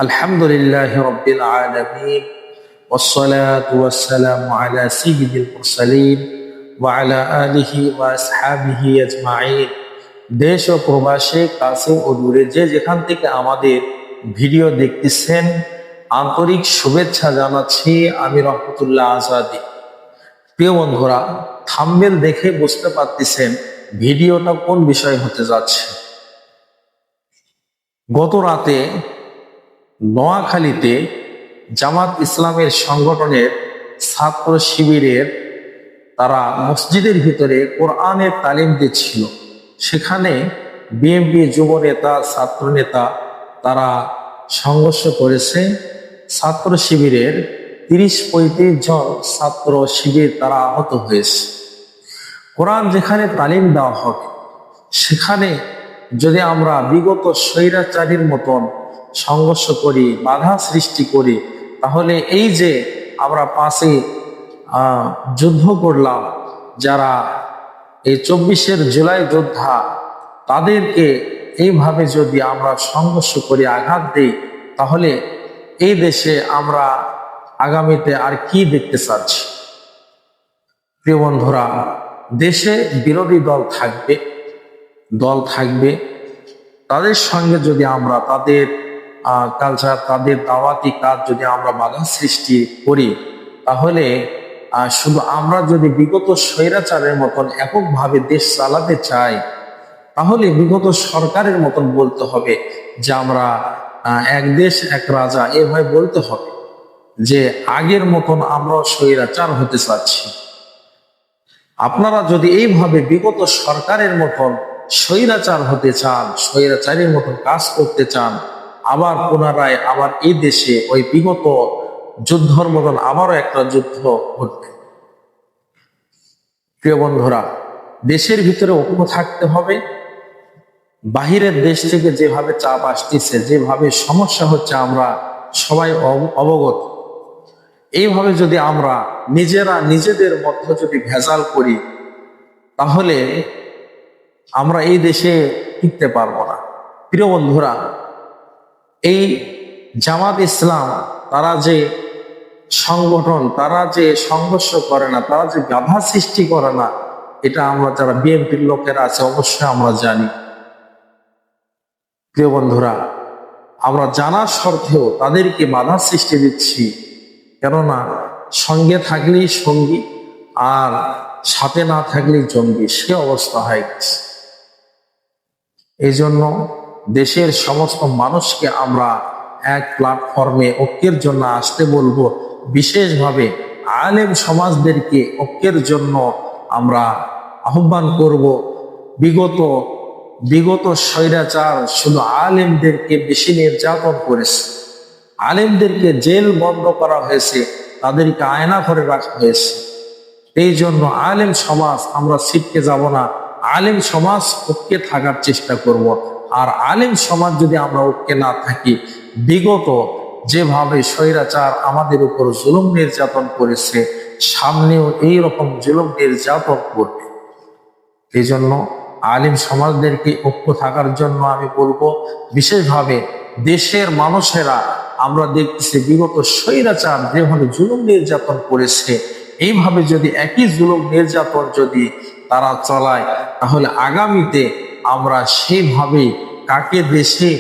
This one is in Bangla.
আলহামদুলিল্লাহি রাব্বিল আলামিন ওয়াসসালাতু ওয়াসসালামু আলা সাইয়্যিদিল মুরসালিন ওয়া আলা আলিহি ওয়া আসহাবিহি আজমাইন। দেশ ও প্রবাসে, কাছে ও দূরে যে যেখান থেকে আমাদের ভিডিও দেখতেছেন, আন্তরিক শুভেচ্ছা জানাচ্ছি আমি রহমতুল্লাহ আজাদি। প্রিয় বন্ধুরা, থাম্বনেল দেখে বুঝতে পারতেছেন ভিডিওটা কোন বিষয় হতে যাচ্ছে। গত রাতে নোয়াখালীতে জামাত ইসলামের সংগঠনের ছাত্র শিবিরের তারা মসজিদের ভিতরে কোরআনের তালিম দিচ্ছিল। সেখানে বিএনপি যুব নেতা, ছাত্র নেতা তারা সংঘর্ষ করেছে। ছাত্র শিবিরের 30-35 জন ছাত্র শিবির তারা আহত হয়েছে। কোরআন যেখানে তালিম দেওয়া হবে, সেখানে যদি আমরা বিগত স্বৈরাচারীর মতন সংঘর্ষ করি, বাধা সৃষ্টি করি, তাহলে এই যে আমরা পাশে যুদ্ধ করলাম, যারা এই 24 জুলাই যোদ্ধা, তাদেরকে এইভাবে যদি আমরা সংঘর্ষ করি, আঘাত দিই, তাহলে এই দেশে আমরা আগামীতে আর কি দেখতে চাচ্ছি। প্রিয় বন্ধুরা, দেশে বিরোধী দল থাকবে, তাদের সঙ্গে যদি আমরা তাদের কালচার, তাদের দাওয়াতি কাজ যদি আমরা বাধা সৃষ্টি করি, তাহলে শুধু আমরা যদি বিগত স্বৈরাচারের মতন এককভাবে দেশ চালাতে চাই, তাহলে বিগত সরকারের মতন বলতে হবে যে আমরা এক দেশ এক রাজা, এভাবে বলতে হবে যে আগের মতন আমরা স্বৈরাচার হতে চাচ্ছি। আপনারা যদি এইভাবে বিগত সরকারের মতন স্বৈরাচার হতে চান, স্বৈরাচারের মতন কাজ করতে চান, আবার পুনরায় আবার এই দেশে ওই বিগত যুদ্ধর মতন আবারও একটা যুদ্ধ ঘটবে। প্রিয় বন্ধুরা, দেশের ভিতরে ঐক্য থাকতে হবে। বাহিরের দেশ থেকে যেভাবে চাপ আসতেছে, যেভাবে সমস্যা হচ্ছে, আমরা সবাই অবগত। এইভাবে যদি আমরা নিজেরা নিজেদের মধ্যে যদি ভেজাল করি, তাহলে আমরা এই দেশে টিকতে পারবো না। প্রিয় বন্ধুরা, এই জামাত ইসলাম তারা যে সংগঠন, তারা যে সংঘর্ষ করে না, তারা যে বাধা সৃষ্টি করে না, এটা আমরা যারা বিএনপির লোকেরা আছে অবশ্যই আমরা জানি। প্রিয় বন্ধুরা, আমরা জানার সত্ত্বেও তাদেরকে বাধা সৃষ্টি দিচ্ছি, কেননা সঙ্গে থাকলেই সঙ্গী আর সাথে না থাকলেই জঙ্গি, সে অবস্থা হয়ে গেছে। এই জন্য দেশের সমস্ত মানুষকে আমরা এক প্ল্যাটফর্মে ঐক্যের জন্য আসতে বলবো। বিশেষভাবে আলেম সমাজদেরকে ঐক্যের জন্য আমরা আহ্বান করব। বিগত স্বৈরাচার শুধু আলেমদেরকে বেশি নির্যাতন করেছে, আলেমদেরকে জেল বন্ধ করা হয়েছে, তাদেরকে আয়না ঘরে রাখা হয়েছে। এই জন্য আলেম সমাজ আমরা ছিটকে যাব না, আলেম সমাজ ঐক্যে থাকার চেষ্টা করব। আর আলেম সমাজ যদি আমরা ঐক্যে না থাকি, বিগত যেভাবে স্বৈরাচার আমাদের উপর জুলুম নির্যাতন করেছে, সামনেও এইরকম জুলুম নির্যাতন করবে। এই জন্য আলেম সমাজদেরকে ঐক্য থাকার জন্য আমি বলবো। বিশেষভাবে দেশের মানুষেরা আমরা দেখতেছি বিগত স্বৈরাচার যেভাবে জুলুম নির্যাতন করেছে, এইভাবে যদি একই জুলুম নির্যাতন যদি তারা চালায়, তাহলে আগামীতে আমরা সেইভাবে কাকে দেশে